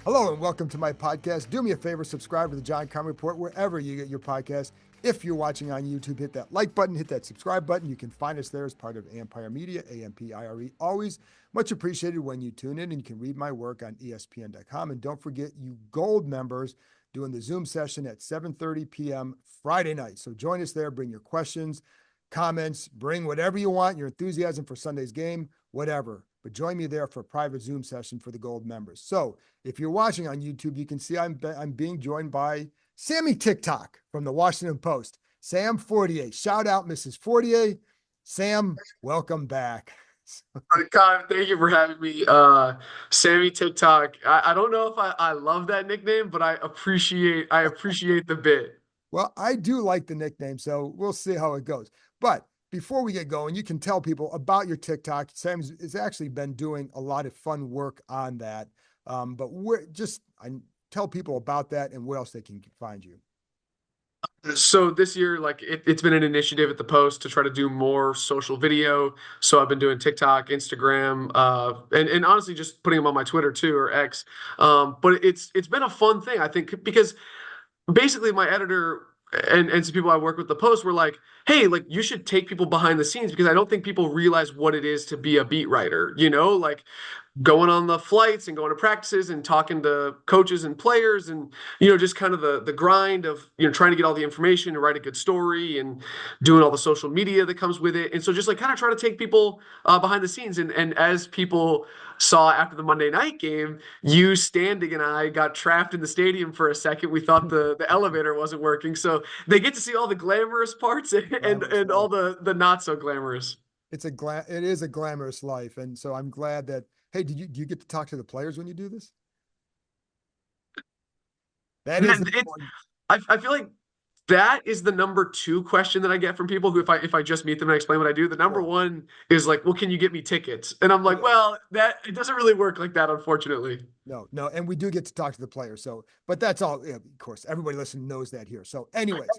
Hello and welcome to my podcast. Do me a favor, subscribe to the John Keim Report wherever you get your podcast. If you're watching on YouTube, hit that like button, hit that subscribe button. You can find us there as part of Ampire Media, Ampire. Always much appreciated when you tune in, and you can read my work on ESPN.com. And don't forget, you gold members doing the Zoom session at 7:30 p.m. Friday night. So join us there. Bring your questions, comments, bring whatever you want, your enthusiasm for Sunday's game, whatever. But join me there for a private Zoom session for the gold members. So if you're watching on YouTube, you can see I'm being joined by Sammy TikTok from the Washington Post. Sam Fortier. Shout out, Mrs. Fortier. Sam, welcome back. Keim, thank you for having me. Sammy TikTok. I don't know if I love that nickname, but I appreciate the bit. Well, I do like the nickname, so we'll see how it goes. But before we get going, you can tell people about your TikTok. Sam has actually been doing a lot of fun work on that. But I tell people about that and where else they can find you. So this year, like it's been an initiative at the Post to try to do more social video. So I've been doing TikTok, Instagram, and honestly just putting them on my Twitter too or X. But it's been a fun thing, I think, because basically my editor and some people I work with the Post were like, hey, like you should take people behind the scenes because I don't think people realize what it is to be a beat writer, like going on the flights and going to practices and talking to coaches and players and just kind of the grind of trying to get all the information and write a good story and doing all the social media that comes with it. And so just like kind of try to take people behind the scenes. And as people saw after the Monday night game, you standing and I got trapped in the stadium for a second. We thought the elevator wasn't working. So they get to see all the glamorous parts Glamorous and all life. the not so glamorous. It is a glamorous life, and so I'm glad that. Hey, do you get to talk to the players when you do this? That is Man, the it's one. I feel like that is the number two question that I get from people who, if I just meet them and I explain what I do, the number Sure. one is like, well, can you get me tickets? And I'm like, Yeah. well, that it doesn't really work like that, unfortunately. No, no, and we do get to talk to the players. So, but that's all. Yeah, of course, everybody listening knows that here. So, anyways,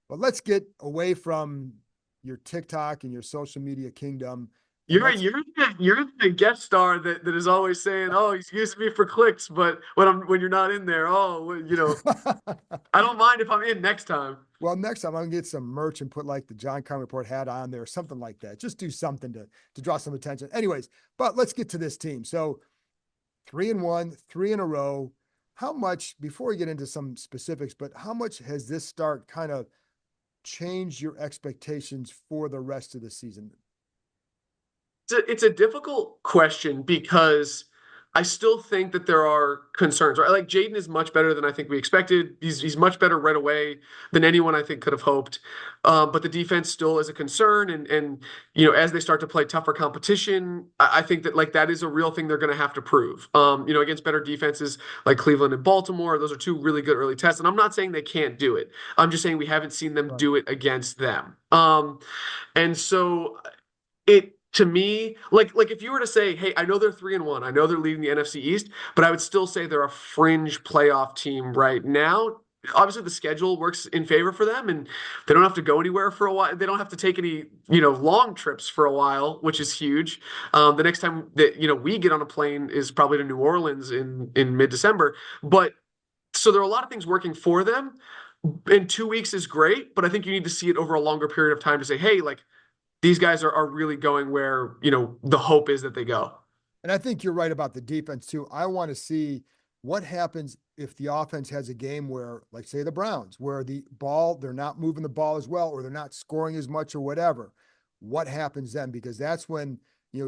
but let's get away from your TikTok and your social media kingdom, and You're let's. you're you're the guest star that is always saying, "Oh, he's using me for clicks," but when you're not in there, oh, well, I don't mind if I'm in next time. Well, next time I'm gonna get some merch and put like the John Keim Report hat on there, something like that. Just do something to draw some attention. Anyways, but let's get to this team. So 3-1, three in a row. How much, before we get into some specifics, but how much has this start kind of changed your expectations for the rest of the season? It's a difficult question because I still think that there are concerns, right? Like Jaden is much better than I think we expected. He's much better right away than anyone I think could have hoped. But the defense still is a concern, and as they start to play tougher competition, I think that like that is a real thing they're going to have to prove. Against better defenses like Cleveland and Baltimore, those are two really good early tests. And I'm not saying they can't do it. I'm just saying we haven't seen them Right. do it against them. And so it to me like if you were to say, hey, I know they're 3-1, I know they're leading the NFC East, but I would still say they're a fringe playoff team right now. Obviously the schedule works in favor for them and they don't have to go anywhere for a while. They don't have to take any long trips for a while, which is huge. The next time that we get on a plane is probably to New Orleans in mid-December. But so there are a lot of things working for them, and 2 weeks is great, but I think you need to see it over a longer period of time to say, hey, like these guys are really going where, the hope is that they go. And I think you're right about the defense too. I want to see what happens if the offense has a game where, like, say, the Browns, where they're not moving the ball as well, or they're not scoring as much, or whatever. What happens then? Because that's when,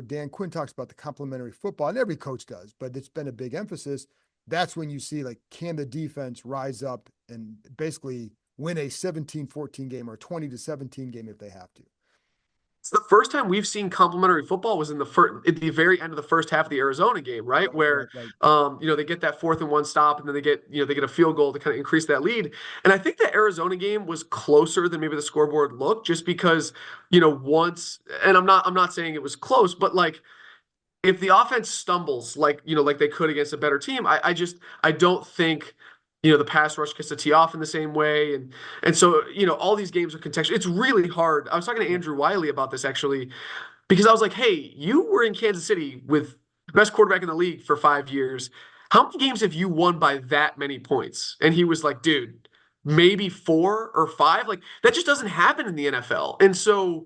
Dan Quinn talks about the complementary football, and every coach does, but it's been a big emphasis. That's when you see, like, can the defense rise up and basically win a 17-14 game or 20-17 game if they have to? It's the first time we've seen complimentary football was in the first, at the very end of the first half of the Arizona game, right? Right, Where, right, right. they get that 4th and 1 stop, and then they get a field goal to kind of increase that lead. And I think the Arizona game was closer than maybe the scoreboard looked, just because, once, and I'm not saying it was close, but like if the offense stumbles like they could against a better team, I don't think the pass rush gets to tee off in the same way, and so all these games are contextual. It's really hard. I was talking to Yeah. Andrew Wiley about this actually because I was like, hey, you were in Kansas City with the best quarterback in the league for 5 years. how many games have you won by that many points? And he was like, dude, maybe 4 or 5. Like that just doesn't happen in the NFL. And so,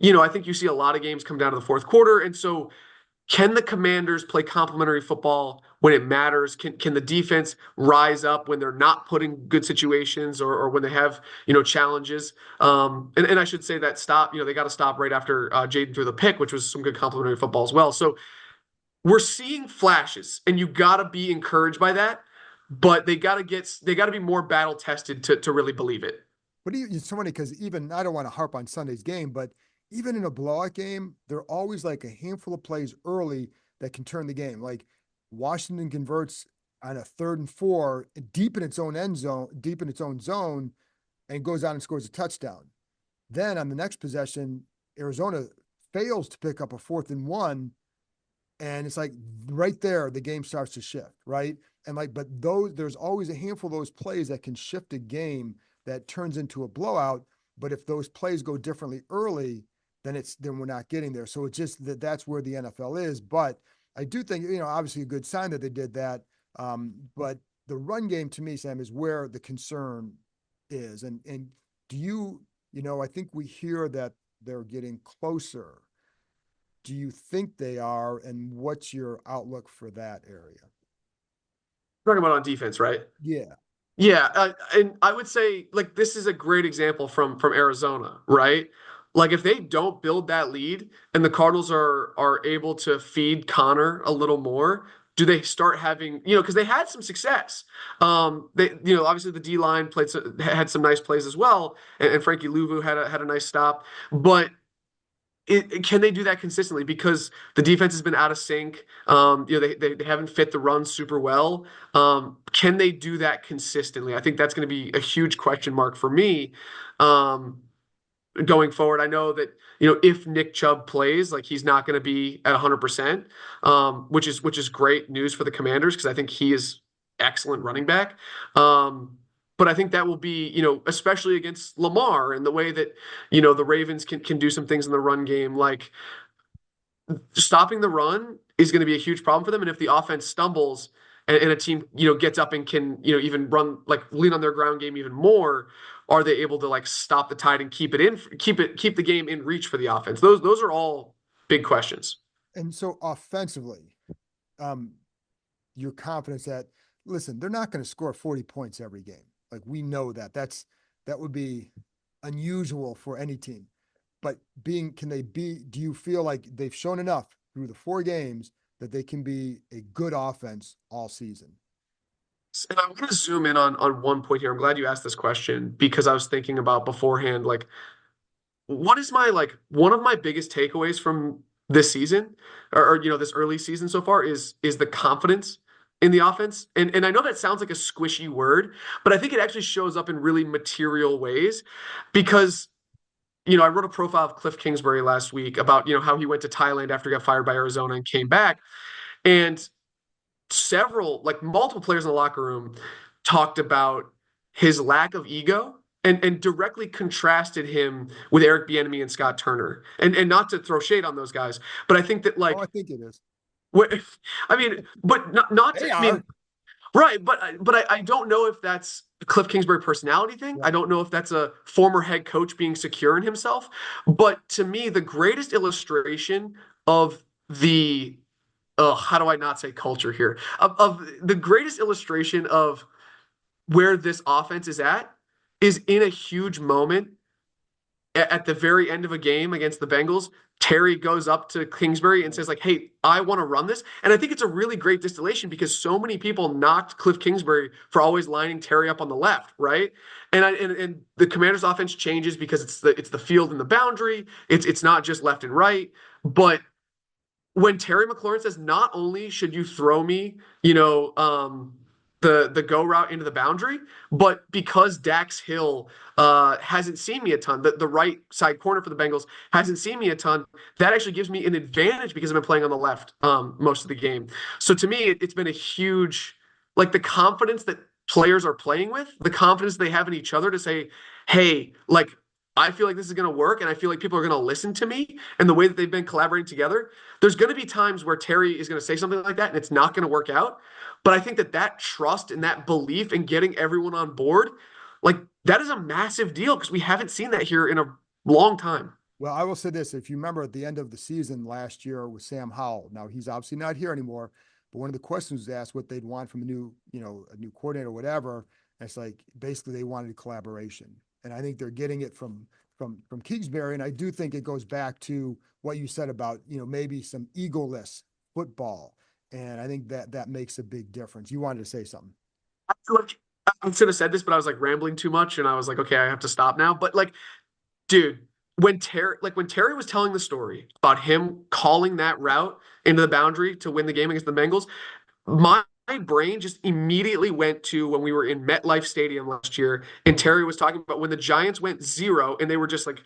I think you see a lot of games come down to the fourth quarter. And so can the Commanders play complementary football when it matters? Can the defense rise up when they're not put in good situations or when they have challenges? And I should say that stop. They got to stop right after Jaden threw the pick, which was some good complementary football as well. So we're seeing flashes, and you got to be encouraged by that. But they got to be more battle tested to really believe it. But it's so funny because even I don't want to harp on Sunday's game, but even in a blowout game, there are always like a handful of plays early that can turn the game. Like Washington converts on a 3rd and 4 deep in its own end zone, deep in its own zone, and goes out and scores a touchdown. Then on the next possession, Arizona fails to pick up a 4th and 1, and it's like right there the game starts to shift, right? And like, but there's always a handful of those plays that can shift a game that turns into a blowout. But if those plays go differently early, then we're not getting there. So it's just that's where the NFL is. But I do think, obviously a good sign that they did that. But the run game to me, Sam, is where the concern is. And do I think we hear that they're getting closer. Do you think they are? And what's your outlook for that area? Talking about on defense, right? Yeah. Yeah, and I would say like this is a great example from Arizona, right? Like if they don't build that lead and the Cardinals are able to feed Connor a little more, do they start having, because they had some success. They, obviously the D line had some nice plays as well, and Frankie Louvu had a nice stop, but can they do that consistently? Because the defense has been out of sync. They haven't fit the run super well. Can they do that consistently? I think that's going to be a huge question mark for me going forward. I know that if Nick Chubb plays, like he's not going to be at 100%, which is great news for the Commanders because I think he is excellent running back. But I think that will be, especially against Lamar and the way that, the Ravens can do some things in the run game. Like stopping the run is going to be a huge problem for them. And if the offense stumbles and a team, gets up and can, even run, like lean on their ground game even more, are they able to like stop the tide and keep the game in reach for the offense? Those are all big questions. And so offensively, your confidence that, listen, they're not going to score 40 points every game. Like we know that that would be unusual for any team. But do you feel like they've shown enough through the 4 games that they can be a good offense all season? And I want to zoom in on one point here. I'm glad you asked this question because I was thinking about beforehand, like what is one of my biggest takeaways from this season or this early season so far is the confidence in the offense. And I know that sounds like a squishy word, but I think it actually shows up in really material ways because I wrote a profile of Cliff Kingsbury last week about how he went to Thailand after he got fired by Arizona and came back. And multiple players in the locker room talked about his lack of ego and directly contrasted him with Eric Bieniemy and Scott Turner. And not to throw shade on those guys, but I think that Oh, I think it is. I mean, but not They to, I mean, are. right, but I don't know if that's a Cliff Kingsbury personality thing. Yeah. I don't know if that's a former head coach being secure in himself. But to me, the greatest illustration of the how do I not say culture here? Of the greatest illustration of where this offense is at is in a huge moment at the very end of a game against the Bengals. Terry goes up to Kingsbury and says, like, hey, I want to run this. And I think it's a really great distillation because so many people knocked Cliff Kingsbury for always lining Terry up on the left, right? And the Commanders offense changes because it's the field and the boundary. It's not just left and right. But when Terry McLaurin says, not only should you throw me, the go route into the boundary, but because Dax Hill hasn't seen me a ton, the right side corner for the Bengals hasn't seen me a ton, that actually gives me an advantage because I've been playing on the left most of the game. So to me, it's been a huge, like the confidence that players are playing with, the confidence they have in each other to say, hey, like I feel like this is going to work, and I feel like people are going to listen to me and the way that they've been collaborating together. There's going to be times where Terry is going to say something like that and it's not going to work out. But I think that that trust and that belief in getting everyone on board, like that is a massive deal because we haven't seen that here in a long time. Well, I will say this. If you remember at the end of the season last year with Sam Howell, now he's obviously not here anymore, but one of the questions was asked what they'd want from a new, a new coordinator or whatever. And it's like basically they wanted collaboration. And I think they're getting it from Kingsbury. And I do think it goes back to what you said about, maybe some egoless football. And I think that that makes a big difference. You wanted to say something. I feel like I should have said this, but I was like rambling too much, and I was like, okay, I have to stop now. But like, dude, when Terry was telling the story about him calling that route into the boundary to win the game against the Bengals, my brain just immediately went to when we were in MetLife Stadium last year, and Terry was talking about when the Giants went 0 and they were just like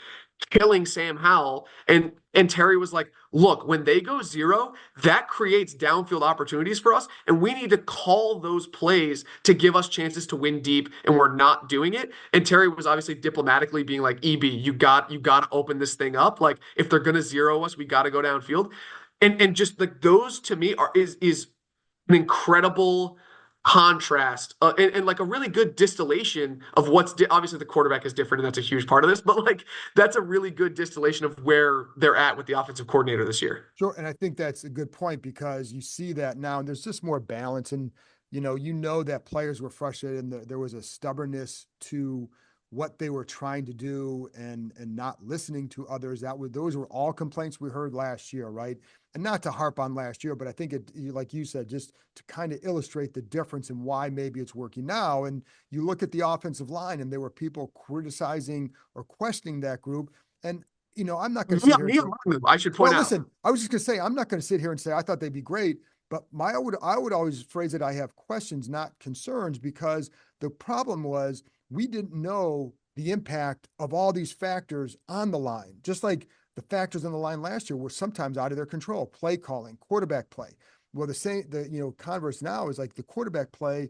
killing Sam Howell, and Terry was like, "Look, when they go 0, that creates downfield opportunities for us, and we need to call those plays to give us chances to win deep, and we're not doing it." And Terry was obviously diplomatically being like, "EB, you got to open this thing up. Like if they're gonna 0 us, we got to go downfield." And just like those to me is an incredible contrast and like a really good distillation of obviously the quarterback is different and that's a huge part of this, but like that's a really good distillation of where they're at with the offensive coordinator this year. Sure, and I think that's a good point because you see that now, and there's just more balance, and you know that players were frustrated, and there was a stubbornness to what they were trying to do, and not listening to others. Those were all complaints we heard last year, right? And not to harp on last year, but I think like you said, just to kind of illustrate the difference and why maybe it's working now. And you look at the offensive line, and there were people criticizing or questioning that group, and I'm not going to sit here and Neil say, Longley, I should well, point out. listen, I was just gonna say, I'm not gonna sit here and say I thought they'd be great, but I would always phrase it, I have questions, not concerns, because the problem was we didn't know the impact of all these factors on the line. Just like the factors on the line last year were sometimes out of their control, play calling, quarterback play. Well, the converse now is like the quarterback play.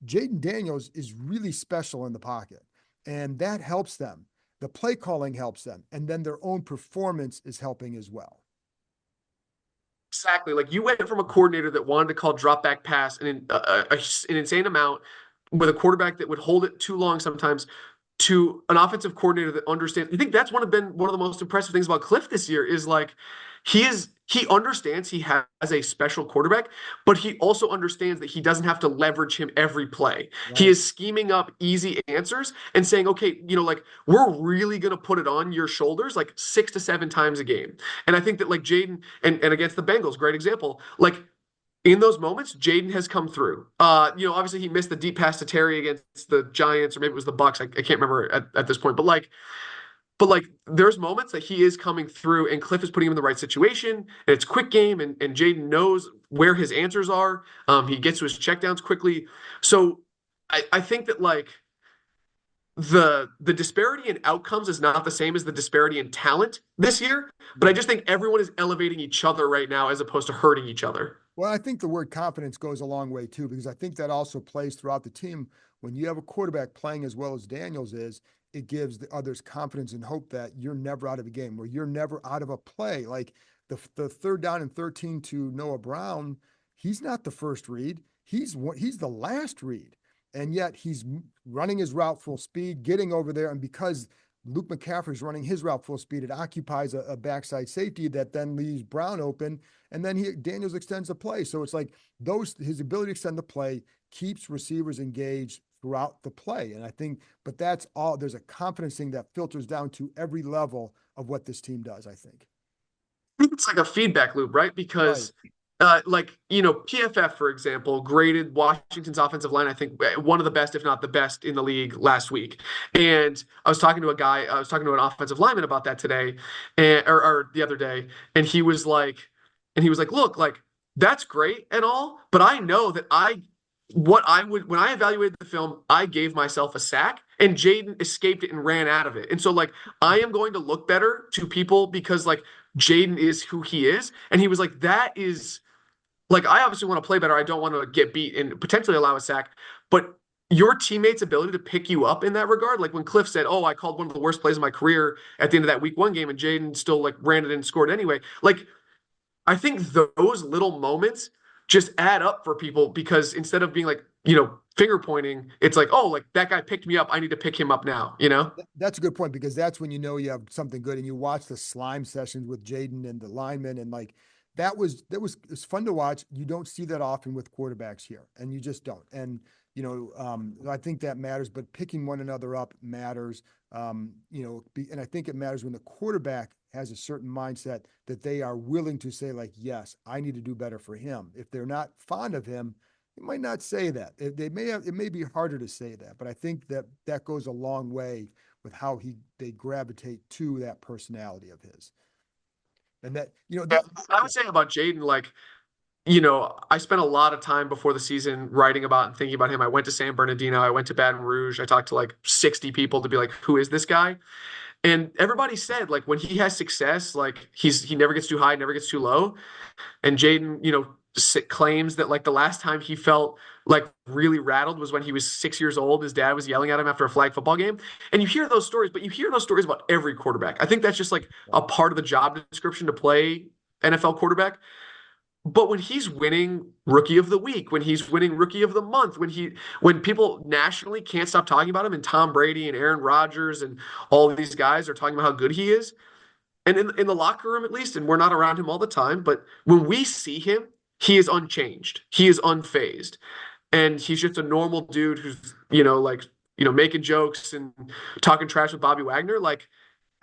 Jaden Daniels is really special in the pocket, and that helps them. The play calling helps them, and then their own performance is helping as well. Exactly. Like you went from a coordinator that wanted to call drop back pass an insane amount with a quarterback that would hold it too long sometimes to an offensive coordinator that understands. I think that's been one of the most impressive things about Cliff this year is like he understands he has a special quarterback, but he also understands that he doesn't have to leverage him every play. He Right. is scheming up easy answers and saying, okay, like we're really gonna put it on your shoulders like 6 to 7 times a game. And I think that like Jaden and against the Bengals, great example. Like in those moments, Jaden has come through. Obviously he missed the deep pass to Terry against the Giants, or maybe it was the Bucks. I can't remember at this point, but like there's moments that he is coming through and Cliff is putting him in the right situation, and it's quick game, and Jaden knows where his answers are. He gets to his checkdowns quickly. So I think that like the disparity in outcomes is not the same as the disparity in talent this year, but I just think everyone is elevating each other right now as opposed to hurting each other. Well, I think the word confidence goes a long way too, because I think that also plays throughout the team. When you have a quarterback playing as well as Daniels is, it gives the others confidence and hope that you're never out of a game, where you're never out of a play. Like the third down and 13 to Noah Brown, he's not the first read. He's the last read. And yet he's running his route full speed, getting over there. And because Luke McCaffrey's running his route full speed, it occupies a backside safety that then leaves Brown open. And then Daniels extends the play. So it's like his ability to extend the play keeps receivers engaged throughout the play. And I think, but that's all, there's a confidence thing that filters down to every level of what this team does, I think. Think it's like a feedback loop, right? Right. Because PFF, for example, graded Washington's offensive line, I think one of the best, if not the best in the league last week. And I was talking to an offensive lineman about that today, or the other day, and he was like, look, like that's great and all, but I know that when I evaluated the film, I gave myself a sack and Jaden escaped it and ran out of it. And so like I am going to look better to people because like Jaden is who he is. And he was like, that is like I obviously want to play better. I don't want to get beat and potentially allow a sack. But your teammates' ability to pick you up in that regard. Like when Cliff said, "Oh, I called one of the worst plays of my career at the end of that week 1 game," and Jaden still like ran it and scored anyway. Like I think those little moments just add up for people because instead of being like, finger pointing, it's like, oh, like that guy picked me up. I need to pick him up now, you know? That's a good point because that's when you know you have something good, and you watch the slime sessions with Jaden and the linemen, and like it's fun to watch. You don't see that often with quarterbacks here, and you just don't. And I think that matters, but picking one another up matters. And I think it matters when the quarterback has a certain mindset that they are willing to say like, yes, I need to do better for him. If they're not fond of him, they might not say that. It may be harder to say that, but I think that goes a long way with how they gravitate to that personality of his. And that, Yeah, I would say about Jaden, like, I spent a lot of time before the season writing about and thinking about him. I went to San Bernardino, I went to Baton Rouge, I talked to like 60 people to be like, who is this guy? And everybody said like when he has success, like he never gets too high, never gets too low. And Jaden, claims that like the last time he felt like really rattled was when he was 6 years old. His dad was yelling at him after a flag football game. And you hear those stories, but you hear those stories about every quarterback. I think that's just like a part of the job description to play NFL quarterback. But when he's winning rookie of the week, when he's winning rookie of the month, when people nationally can't stop talking about him, and Tom Brady and Aaron Rodgers and all of these guys are talking about how good he is, and in the locker room at least, and we're not around him all the time, but when we see him, he is unchanged. He is unfazed. And he's just a normal dude who's, making jokes and talking trash with Bobby Wagner. Like,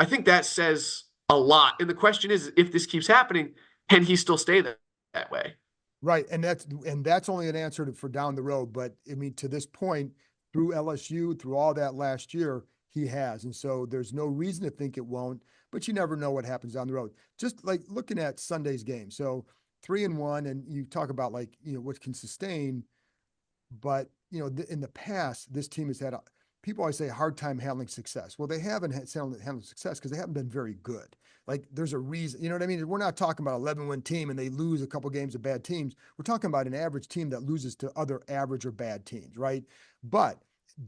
I think that says a lot. And the question is, if this keeps happening, can he still stay that way? right. And that's only an answer for down the road. But I mean, to this point, through LSU, through all that last year, he has. And so there's no reason to think it won't, but you never know what happens down the road. Just like looking at Sunday's game. So 3-1, and you talk about like, what can sustain. But in the past, this team has had people always say a hard time handling success. Well, they haven't handled success because they haven't been very good. Like there's a reason, you know what I mean? We're not talking about 11-win team and they lose a couple games of bad teams. We're talking about an average team that loses to other average or bad teams, right? But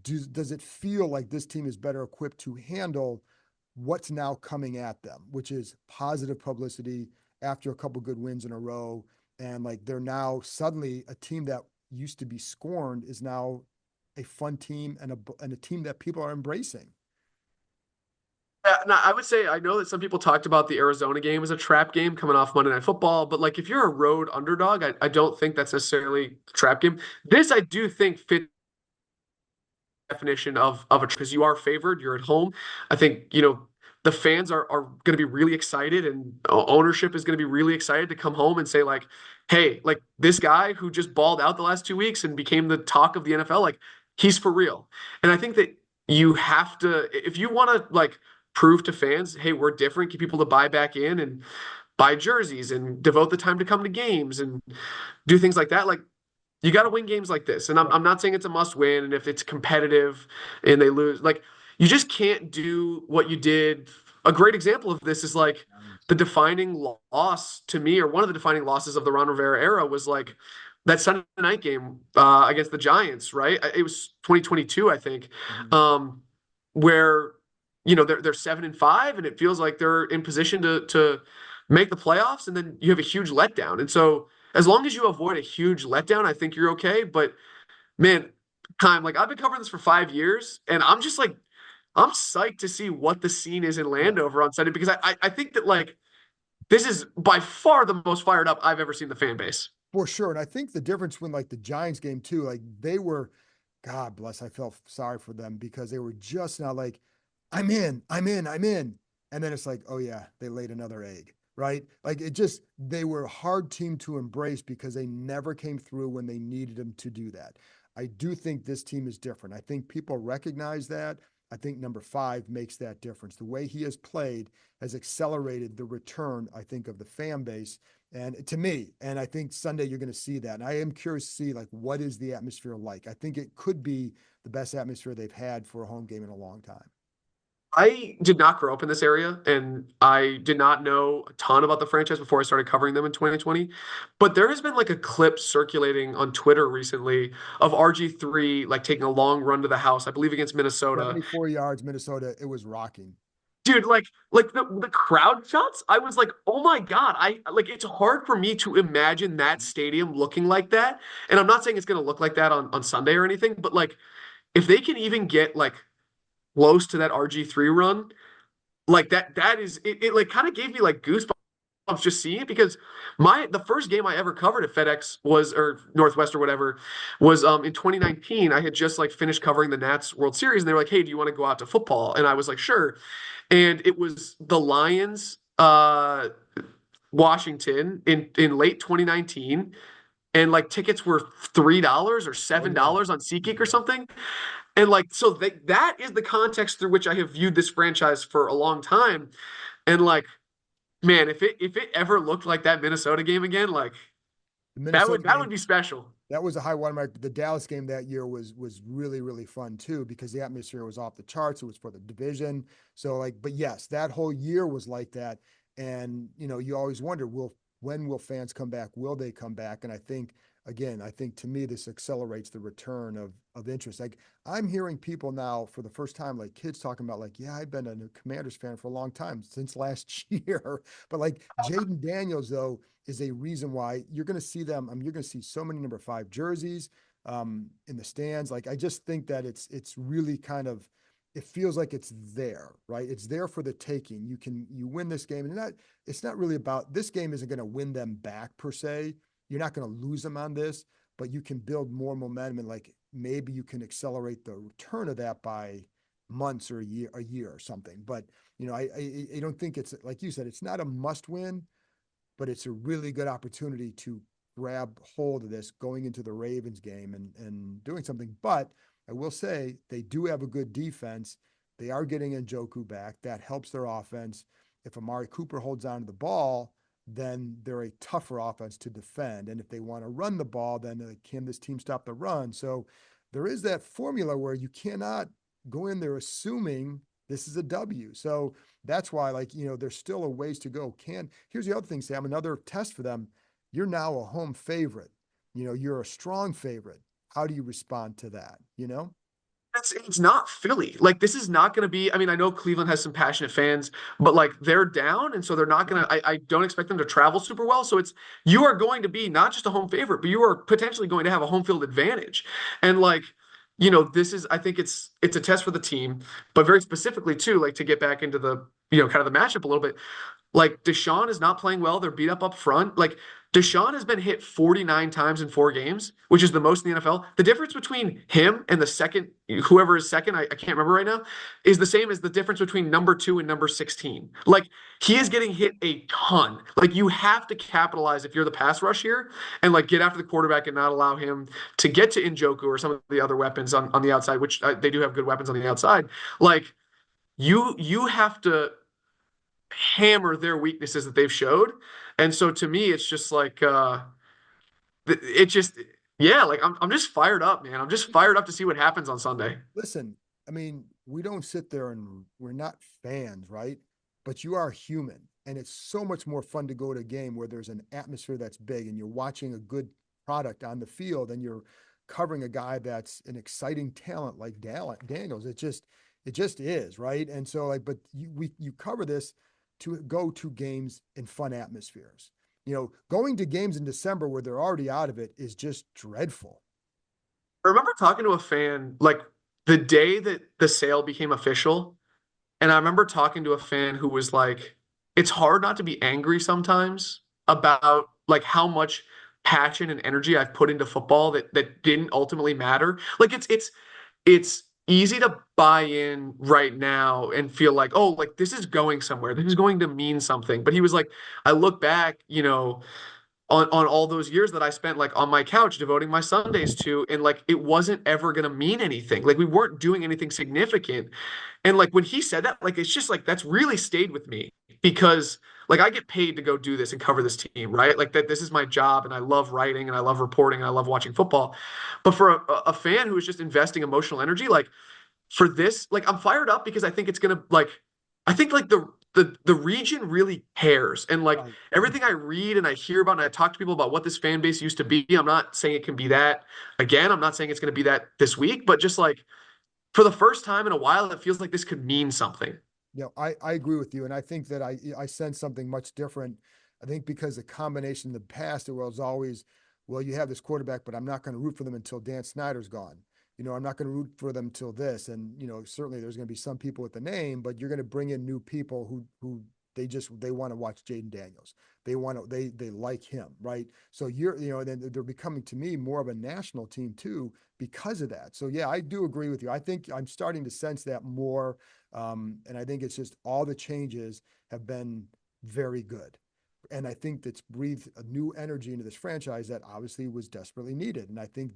does it feel like this team is better equipped to handle what's now coming at them, which is positive publicity after a couple good wins in a row? And like they're now suddenly a team that used to be scorned is now a fun team and a team that people are embracing. No, I would say I know that some people talked about the Arizona game as a trap game coming off Monday Night Football, but like if you're a road underdog, I don't think that's necessarily a trap game. This I do think fits definition of a because you are favored, you're at home. I think, the fans are going to be really excited and ownership is going to be really excited to come home and say like, hey, like this guy who just balled out the last 2 weeks and became the talk of the NFL, like he's for real. And I think that you have to, if you want to like prove to fans, hey, we're different, get people to buy back in and buy jerseys and devote the time to come to games and do things like that. Like you got to win games like this. And I'm not saying it's a must win. And if it's competitive and they lose, like you just can't do what you did. A great example of this is like the defining loss to me, or one of the defining losses of the Ron Rivera era was like that Sunday night game against the Giants, right? It was 2022, I think, where they're 7-5, and it feels like they're in position to make the playoffs, and then you have a huge letdown. And so as long as you avoid a huge letdown, I think you're okay. But man, Keim, like I've been covering this for 5 years, and I'm just like I'm psyched to see what the scene is in Yeah, Landover on Sunday because I think that like this is by far the most fired up I've ever seen the fan base. for sure. And I think the difference when like the Giants game too, like they were, God bless, I felt sorry for them because they were just now like, I'm in, I'm in, I'm in. And then it's like, oh yeah, they laid another egg, right? Like they were a hard team to embrace because they never came through when they needed them to do that. I do think this team is different. I think people recognize that. I think number 5 makes that difference. The way he has played has accelerated the return, I think, of the fan base. And to me, and I think Sunday you're going to see that. And I am curious to see like what is the atmosphere like. I think it could be the best atmosphere they've had for a home game in a long time. I did not grow up in this area, and I did not know a ton about the franchise before I started covering them in 2020. But there has been like a clip circulating on Twitter recently of RG3 like taking a long run to the house, I believe against Minnesota. 74 yards, Minnesota. It was rocking. Dude, like the crowd shots, I was like, oh my God. I like it's hard for me to imagine that stadium looking like that. And I'm not saying it's gonna look like that on Sunday or anything, but like if they can even get like close to that RG3 run, like that is it like kind of gave me like goosebumps just seeing it because the first game I ever covered at FedEx was or Northwest or whatever was in 2019. I had just like finished covering the Nats World Series and they were like, "Hey, do you want to go out to football?" And I was like, "Sure." And it was the Lions Washington in late 2019 and like tickets were $3 or Oh yeah. $7 on SeatGeek or something. And like so that is the context through which I have viewed this franchise for a long time. And like, man, if it ever looked like that Minnesota game again, like The that Minnesota would that would game, be special. that was a high watermark. The Dallas game that year was really really fun too because the atmosphere was off the charts. It was for the division. So like, but yes, that whole year was like that. And you always wonder, when will fans come back? Will they come back? And I think again, I think to me this accelerates the return of interest. Like I'm hearing people now for the first time, like kids talking about like, yeah, I've been a Commanders fan for a long time since last year. But like Jaden Daniels though is a reason why you're going to see them. I mean, you're going to see so many number 5 jerseys in the stands. Like, I just think that it's really kind of, it feels like it's there, right? It's there for the taking. You win this game, and it's not really about this game isn't going to win them back per se. You're not going to lose them on this, but you can build more momentum and like maybe you can accelerate the return of that by months or a year or something. But I don't think it's like you said, it's not a must win, but it's a really good opportunity to grab hold of this going into the Ravens game and doing something. But I will say they do have a good defense. They are getting Njoku back. That helps their offense. If Amari Cooper holds on to the ball, then they're a tougher offense to defend. And if they want to run the ball, then can this team stop the run? So there is that formula where you cannot go in there assuming this is a W. So that's why, like, there's still a ways to go. Here's the other thing, Sam, another test for them. You're now a home favorite. You're a strong favorite. How do you respond to that? It's not Philly. Like this is not going to be. I mean, I know Cleveland has some passionate fans, but like they're down, and so they're not going to. I don't expect them to travel super well. So you are going to be not just a home favorite, but you are potentially going to have a home field advantage. And like this is. I think it's a test for the team, but very specifically too, like to get back into the kind of the matchup a little bit. Like Deshaun is not playing well. They're beat up front. Like Deshaun has been hit 49 times in 4 games, which is the most in the NFL. The difference between him and the second, whoever is second, I can't remember right now, is the same as the difference between number 2 and number 16. Like he is getting hit a ton. Like you have to capitalize if you're the pass rush here and like get after the quarterback and not allow him to get to Njoku or some of the other weapons on the outside, which they do have good weapons on the outside. Like you have to hammer their weaknesses that they've showed. And so to me, it's just like it just yeah, like I'm just fired up, man. I'm just fired up to see what happens on Sunday. Listen, I mean, we don't sit there and we're not fans, right? But you are human. And it's so much more fun to go to a game where there's an atmosphere that's big and you're watching a good product on the field and you're covering a guy that's an exciting talent like Daniels. It just is, right? And so like, but you cover this to go to games in fun atmospheres. Going to games in December where they're already out of it is just dreadful. I remember talking to a fan like the day that the sale became official, and I remember talking to a fan who was like, it's hard not to be angry sometimes about like how much passion and energy I've put into football that didn't ultimately matter. Like it's easy to buy in right now and feel like, oh, like this is going somewhere. This is going to mean something. But he was like, I look back, on all those years that I spent like on my couch devoting my Sundays to, and like it wasn't ever gonna mean anything. Like we weren't doing anything significant. And like when he said that, like it's just like that's really stayed with me because like I get paid to go do this and cover this team, right? Like that this is my job and I love writing and I love reporting and I love watching football. But for a fan who is just investing emotional energy, like for this, like I'm fired up because I think it's gonna like I think like the region really cares. And like Right. everything I read and I hear about and I talk to people about what this fan base used to be, I'm not saying it can be that again. I'm not saying it's gonna be that this week, but just like for the first time in a while, it feels like this could mean something. I agree with you. And I think that I sense something much different. I think because the combination in the past, it was always, well, you have this quarterback, but I'm not going to root for them until Dan Snyder's gone. I'm not going to root for them till this. And, certainly there's going to be some people with the name, but you're going to bring in new people who they want to watch Jaden Daniels. They like him, right? So then they're becoming to me more of a national team too because of that. So yeah, I do agree with you. I think I'm starting to sense that more. And I think it's just all the changes have been very good. And I think that's breathed a new energy into this franchise that obviously was desperately needed. And I think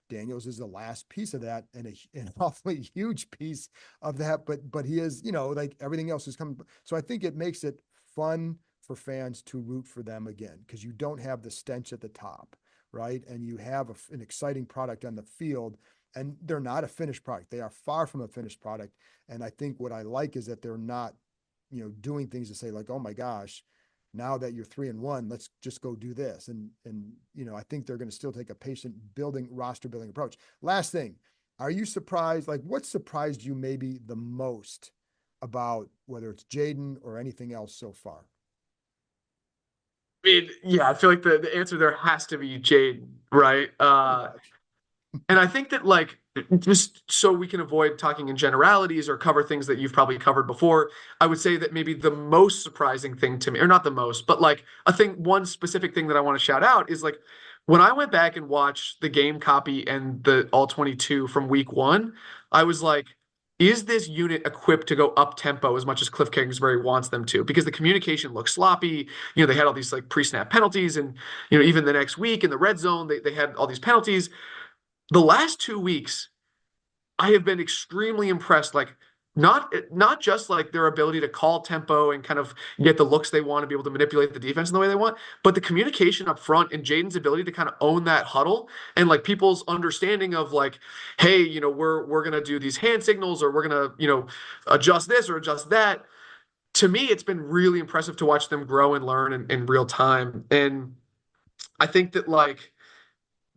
Daniels is the last piece of that and an awfully huge piece of that. But he is, like everything else is coming. So I think it makes it fun for fans to root for them again because you don't have the stench at the top, right? And you have an exciting product on the field, and they're not a finished product. They are far from a finished product. And I think what I like is that they're not, doing things to say like, oh my gosh, now that you're 3-1, let's just go do this. And I think they're going to still take a patient roster building approach. Last thing, are you surprised? Like, what surprised you maybe the most about whether it's Jaden or anything else so far? I mean, yeah, I feel like the answer there has to be Jade, right? Pretty much. And I think that like just so we can avoid talking in generalities or cover things that you've probably covered before, I would say that maybe the most surprising thing to me, or not the most, but like one specific thing that I want to shout out is like when I went back and watched the game copy and the all 22 from week one, I was like, is this unit equipped to go up tempo as much as Cliff Kingsbury wants them to? Because the communication looked sloppy. They had all these like pre-snap penalties, and even the next week in the red zone, they had all these penalties. The last 2 weeks, I have been extremely impressed. Like not just like their ability to call tempo and kind of get the looks they want to be able to manipulate the defense in the way they want, but the communication up front and Jaden's ability to kind of own that huddle and like people's understanding of like, hey, we're gonna do these hand signals or we're gonna adjust this or adjust that. To me, it's been really impressive to watch them grow and learn in real time, and I think that like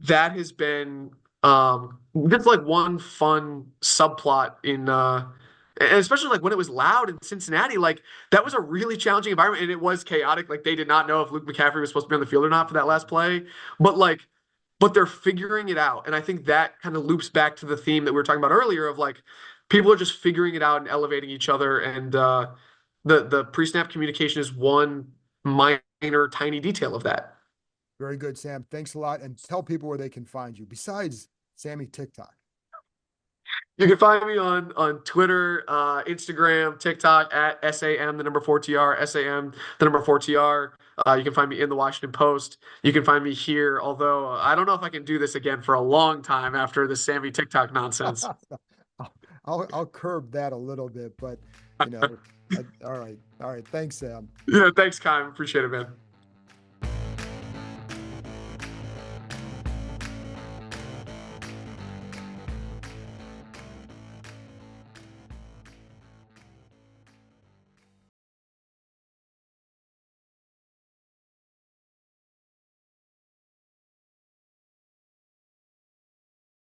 that has been just like one fun subplot in and especially like when it was loud in Cincinnati, like that was a really challenging environment and it was chaotic. Like they did not know if Luke McCaffrey was supposed to be on the field or not for that last play. But like but they're figuring it out. And I think that kind of loops back to the theme that we were talking about earlier of like people are just figuring it out and elevating each other. And the pre-snap communication is one minor tiny detail of that. Very good, Sam. Thanks a lot. And tell people where they can find you besides Sammy TikTok. You can find me on Twitter, Instagram, TikTok at SAM, the number 4TR, SAM, the number 4TR. You can find me in the Washington Post. You can find me here, although I don't know if I can do this again for a long time after the Sammy TikTok nonsense. I'll curb that a little bit, but all right. All right. Thanks, Sam. Yeah, thanks, Keim. Appreciate it, man.